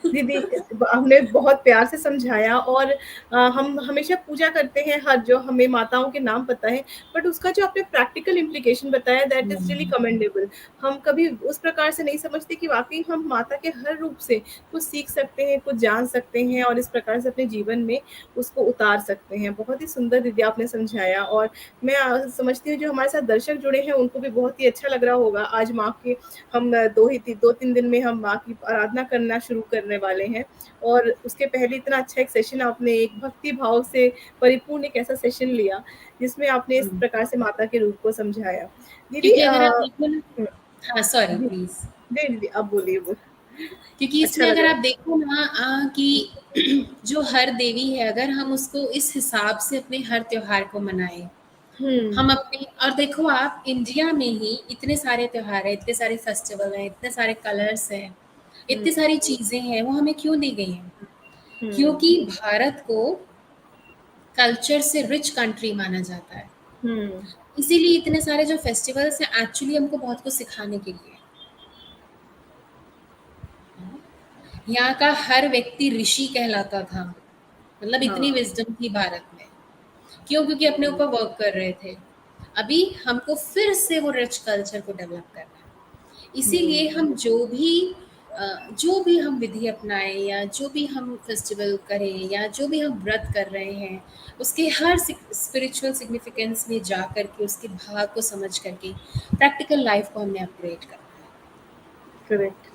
S1: दीदी, हमने बहुत प्यार से समझाया। और हम हमेशा पूजा करते हैं, हर जो हमें माताओं के नाम पता है, बट उसका जो आपने प्रैक्टिकल इम्प्लीकेशन बताया, दैट इज रियली कमेंडेबल। हम कभी उस प्रकार से नहीं समझते कि वाकई हम माता के हर रूप से कुछ सीख सकते हैं, कुछ जान सकते हैं और इस प्रकार से अपने जीवन में उसको उतार सकते हैं। बहुत ही सुंदर दीदी आपने समझाया। और मैं समझती हूँ जो हमारे साथ दर्शक जुड़े हैं उनको भी बहुत ही अच्छा लग रहा होगा। आज माँ के हम 2-3 दिन में हम माँ की आराधना करना शुरू करने वाले हैं। और उसके पहले इतना अच्छा एक सेशन आपने एक भक्ति भाव से परिपूर्ण एक ऐसा सेशन लिया जिसमें आपने इस
S2: हम्म,
S1: प्रकार से माता के रूप को समझाया। दीदी
S2: क्योंकि अगर आप देखो ना,
S1: हम्म,
S2: हाँ सॉरी
S1: जी,
S2: प्लीज,
S1: नहीं दीदी आप बोलिए।
S2: क्योंकि
S1: अच्छा
S2: इसमें
S1: लग
S2: अगर
S1: रहा
S2: आप देखो ना कि जो हर देवी है, अगर हम उसको इस हिसाब से अपने हर त्योहार को मनाएं,
S1: है।
S2: हम अपने, और देखो आप इंडिया में ही इतने सारे त्योहार हैं, इतने सारे फेस्टिवल हैं, इतने सारे कलर्स हैं,
S1: हम्म,
S2: इतनी सारी चीजें हैं, वो हमें क्यों दी गई हैं?
S1: हम्म,
S2: क्योंकि भारत को कल्चर से रिच कंट्री माना जाता है।
S1: हम्म,
S2: इसीलिए इतने सारे जो फेस्टिवल्स हैं एक्चुअली हमको बहुत कुछ सिखाने के लिए। यहाँ का हर व्यक्ति ऋषि कहलाता था, मतलब इतनी
S1: हाँ,
S2: विजडम थी भारत में। क्यों? क्योंकि अपने ऊपर वर्क कर रहे थे। अभी हमको फिर से वो रिच कल्चर को डेवलप करना है। इसीलिए
S1: हम्म,
S2: हम जो भी हम विधि अपनाएं या जो भी हम फेस्टिवल करें या जो भी हम व्रत कर रहे हैं, उसके हर स्पिरिचुअल सिग्निफिकेंस में जा करके, उसके भाव को समझ करके प्रैक्टिकल लाइफ को हमने अपग्रेड करना
S1: करेक्ट।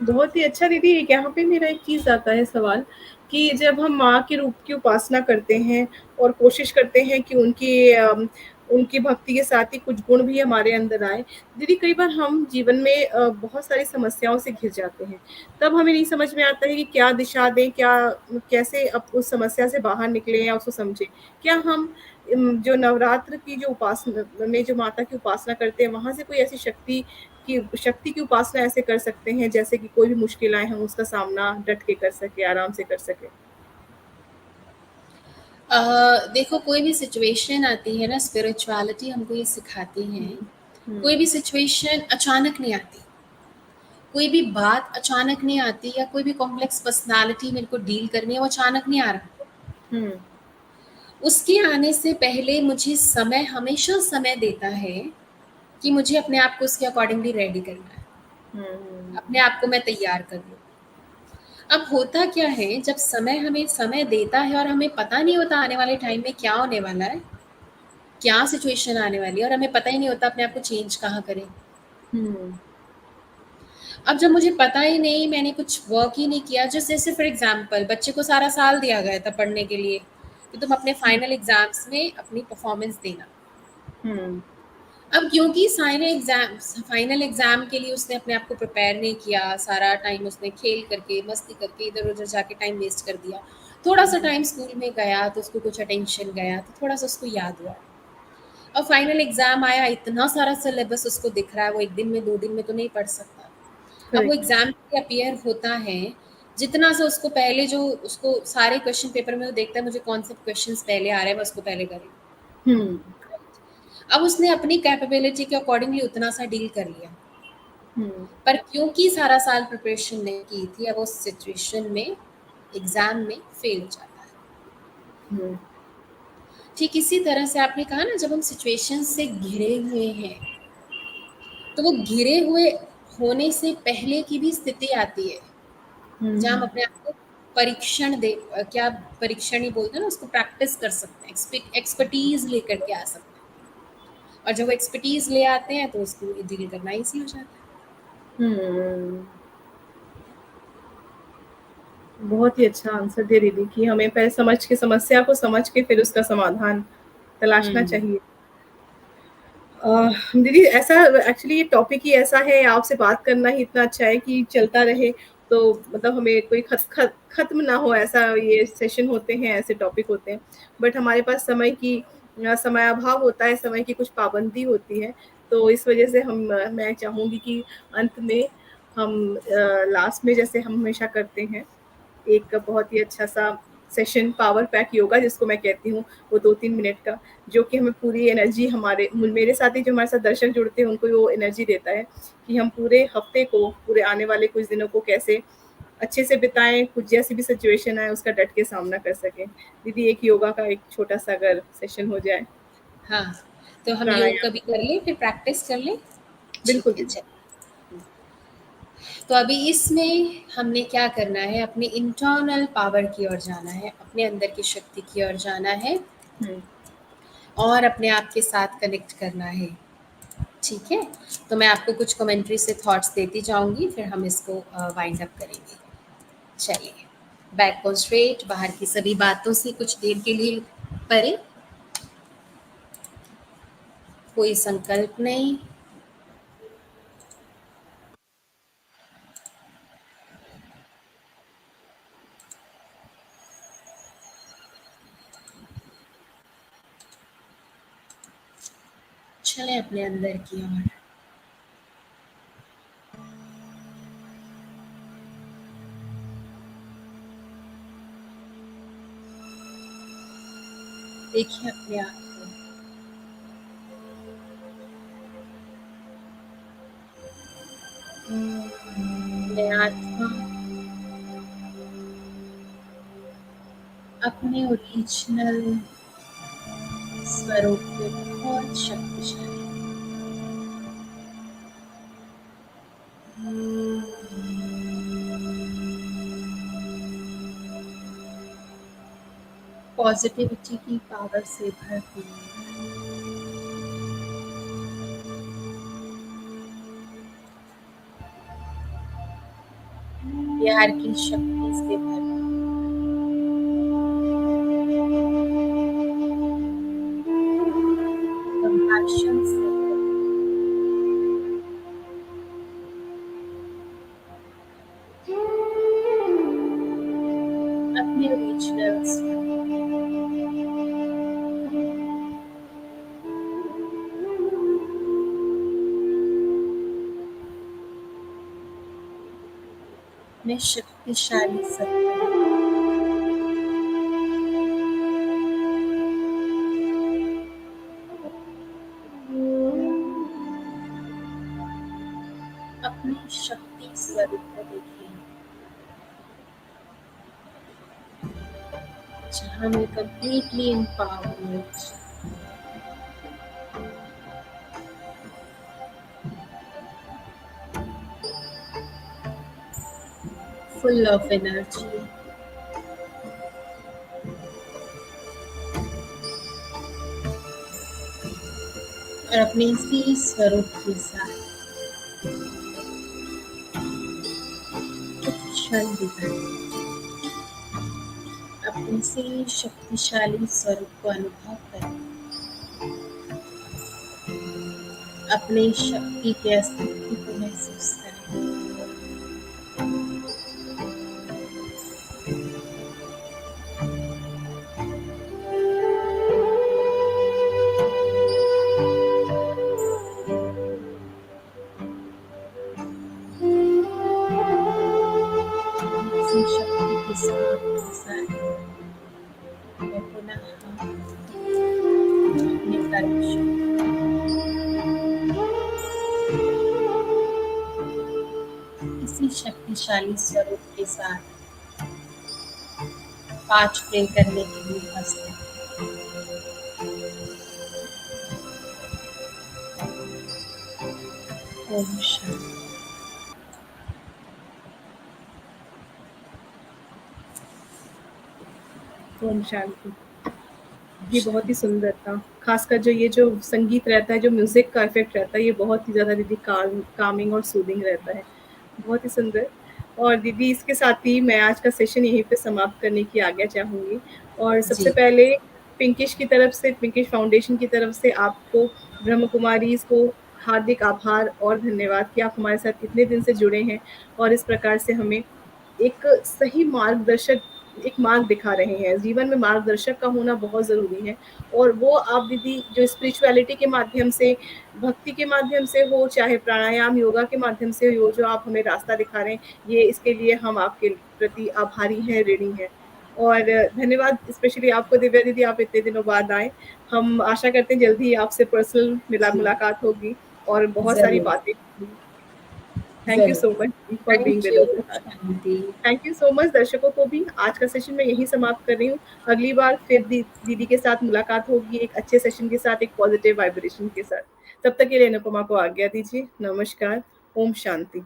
S1: बहुत ही अच्छा दीदी। एक यहाँ पे मेरा एक चीज आता है सवाल कि जब हम माँ के रूप की उपासना करते हैं और कोशिश करते हैं कि उनकी उनकी भक्ति के साथ ही कुछ गुण भी हमारे अंदर आए। दीदी कई बार हम जीवन में बहुत सारी समस्याओं से घिर जाते हैं, तब हमें नहीं समझ में आता है कि क्या दिशा दें, क्या कैसे अब उस समस्या से बाहर निकलें या उसको समझें। क्या हम जो नवरात्र की जो उपासना में जो माता की उपासना करते हैं, वहाँ से कोई ऐसी शक्ति की उपासना ऐसे कर सकते हैं, जैसे कि कोई भी मुश्किल आए हम उसका सामना डट के कर सके, आराम से कर सके?
S2: देखो, कोई भी सिचुएशन आती है ना, स्पिरिचुअलिटी हमको ये सिखाती है,
S1: हम्म।
S2: कोई भी सिचुएशन अचानक नहीं आती, कोई भी बात अचानक नहीं आती, या कोई भी कॉम्प्लेक्स पर्सनालिटी मेरे को डील करनी है, वो अचानक नहीं आ रहा।
S1: हम्म।
S2: उसके आने से पहले मुझे समय, हमेशा समय देता है कि मुझे अपने आप को उसके अकॉर्डिंगली रेडी करना है,
S1: हम्म।
S2: अपने आप को मैं तैयार कर लूँ। अब होता क्या है, जब समय हमें समय देता है और हमें पता नहीं होता आने वाले टाइम में क्या होने वाला है, क्या सिचुएशन आने वाली है, और हमें पता ही नहीं होता अपने आप को चेंज कहाँ करें।
S1: हम्म।
S2: अब जब मुझे पता ही नहीं, मैंने कुछ वर्क ही नहीं किया, जैसे जैसे फॉर एग्जांपल बच्चे को सारा साल दिया गया था पढ़ने के लिए कि तुम अपने फाइनल एग्जाम्स में अपनी परफॉर्मेंस देना।
S1: हम्म।
S2: अब क्योंकि फाइनल एग्जाम के लिए उसने अपने आप को प्रिपेयर नहीं किया, सारा टाइम उसने खेल करके, मस्ती करके, इधर उधर जाके टाइम वेस्ट कर दिया। थोड़ा सा टाइम स्कूल में गया तो उसको कुछ अटेंशन गया, तो थोड़ा सा उसको याद हुआ। और फाइनल एग्जाम आया, इतना सारा सिलेबस उसको दिख रहा है, वो एक दिन में 2 दिन में तो नहीं पढ़ सकता। अब वो
S1: करेक्ट।
S2: एग्जाम के अपीयर होता है, जितना सा उसको पहले, जो उसको सारे क्वेश्चन पेपर में वो देखता है मुझे कौन से क्वेश्चंस पहले आ रहे हैं, मैं उसको पहले करूँ।
S1: हम्म।
S2: अब उसने अपनी कैपेबिलिटी के अकॉर्डिंगली उतना सा डील कर लिया,
S1: हम्म।
S2: पर क्योंकि सारा साल प्रिपरेशन नहीं की थी, अब उस सिचुएशन में एग्जाम में फेल हो जाता है।
S1: हम्म।
S2: ठीक इसी तरह से आपने कहा ना, जब हम सिचुएशन से घिरे हुए हैं, तो वो घिरे हुए होने से पहले की भी स्थिति आती है जहाँ हम
S1: हम्म।
S2: अपने आप को परीक्षण दे, क्या परीक्षण ही बोलते हैं ना उसको, प्रैक्टिस कर सकते हैं, एक्सपर्टीज लेकर के आ सकते हैं। और जब वो एक्सपर्टीज ले आते हैं तो उसको डील करना ईजी हो जाता है।
S1: हम्म। बहुत ही अच्छा आंसर दे दीदी कि हमें पहले समस्या को समझ के फिर उसका समाधान तलाशना
S2: हम्म।
S1: चाहिए। दीदी ऐसा, एक्चुअली ये टॉपिक ही ऐसा है, आपसे बात करना ही इतना अच्छा है कि चलता रहे, तो मतलब हमें कोई खत्म ना हो, ऐसा ये सेशन होते हैं, ऐसे टॉपिक होते हैं। बट हमारे पास समय अभाव होता है, समय की कुछ पाबंदी होती है। तो इस वजह से मैं चाहूंगी कि अंत में हम लास्ट में जैसे हम हमेशा करते हैं, एक बहुत ही अच्छा सा सेशन, पावर पैक योगा जिसको मैं कहती हूँ, वो 2-3 मिनट का, जो कि हमें पूरी एनर्जी, मेरे साथ ही जो हमारे साथ दर्शक जुड़ते हैं उनको वो एनर्जी देता है कि हम पूरे हफ्ते को, पूरे आने वाले कुछ दिनों को कैसे अच्छे से बिताएं, कुछ जैसी भी सिचुएशन आए उसका डट के सामना कर सकें। दीदी एक योगा का एक छोटा सा अगर सेशन हो जाए।
S2: हाँ, तो हम योग
S1: प्राणायाम।
S2: कभी कर लें, फिर प्रैक्टिस कर लें।
S1: बिल्कुल
S2: ठीक है,
S1: दीदी।
S2: चलिए। तो अभी इसमें हमने क्या करना है, अपने इंटरनल पावर की ओर जाना है, अपने अंदर की शक्ति की ओर जाना है,
S1: हम्म।
S2: और अपने आप के साथ कनेक्ट करना है। ठीक है, तो मैं आपको कुछ कमेंट्री से थॉट्स देती जाऊंगी, फिर हम इसको वाइंड अप करेंगे। चलिए, बैक को स्ट्रेट, बाहर की सभी बातों से कुछ देर के लिए परे, कोई संकल्प नहीं। चले अपने अंदर की ओर। देखिए अपने आप को, अपने आत्मा, अपने ओरिजिनल स्वरूप में बहुत शक्तिशाली, पॉजिटिविटी की पावर से भरपूर, प्यार की शक्ति से भरपूर, अपने शक्तिशाली सत्ता अपनी शक्ति स्वरूप को देखिए, जहाँ मैं completely empowered, full of energy, और अपने इसी स्वरूप के साथ कुछ क्षण बिताएं, अपने इसी शक्तिशाली स्वरूप को अनुभव करें, अपनी शक्ति के अस्तित्व को महसूस करें। इसी शक्ति के साथ मैं पुनः अपने कर्म इसी शक्तिशाली स्वरूप के साथ 5 प्ले करने के लिए उपस्थित। ओम शांति।
S1: ओम शांति। ये बहुत ही सुंदर था, खासकर जो ये जो संगीत रहता है, जो म्यूजिक का इफेक्ट रहता है, ये बहुत ही ज़्यादा दीदी कामिंग और सूदिंग रहता है, बहुत ही सुंदर। और दीदी इसके साथ ही मैं आज का सेशन यहीं पे समाप्त करने की आज्ञा चाहूँगी। और सबसे
S2: जी।
S1: पहले पिंकिश की तरफ से, पिंकिश फाउंडेशन की तरफ से आपको, ब्रह्म कुमारीज़ को हार्दिक आभार और धन्यवाद कि आप हमारे साथ इतने दिन से जुड़े हैं और इस प्रकार से हमें एक सही मार्गदर्शक, एक मार्ग दिखा रहे हैं। जीवन में मार्गदर्शक का होना बहुत ज़रूरी है और वो आप दीदी जो स्पिरिचुअलिटी के माध्यम से, भक्ति के माध्यम से हो, चाहे प्राणायाम योगा के माध्यम से हो, जो आप हमें रास्ता दिखा रहे हैं, ये इसके लिए हम आपके प्रति आभारी हैं, ऋणी हैं। और धन्यवाद स्पेशली आपको दिव्या दीदी, आप इतने दिनों बाद आए। हम आशा करते हैं जल्दी ही आपसे पर्सनल
S2: जी।
S1: मुलाकात होगी और बहुत सारी
S2: जरूर
S1: बातें होंगी। थैंक यू
S2: जरूर।
S1: So much for being
S2: thank
S1: with
S2: you
S1: us.
S2: Aunty.
S1: Thank you so much दर्शकों को भी। आज का सेशन मैं यहीं समाप्त कर रही हूँ। अगली बार फिर दीदी के साथ मुलाकात होगी एक अच्छे सेशन के साथ, एक पॉजिटिव वाइब्रेशन के साथ। तब तक के लिए अनुपमा को आज्ञा दीजिए। नमस्कार। ओम शांति।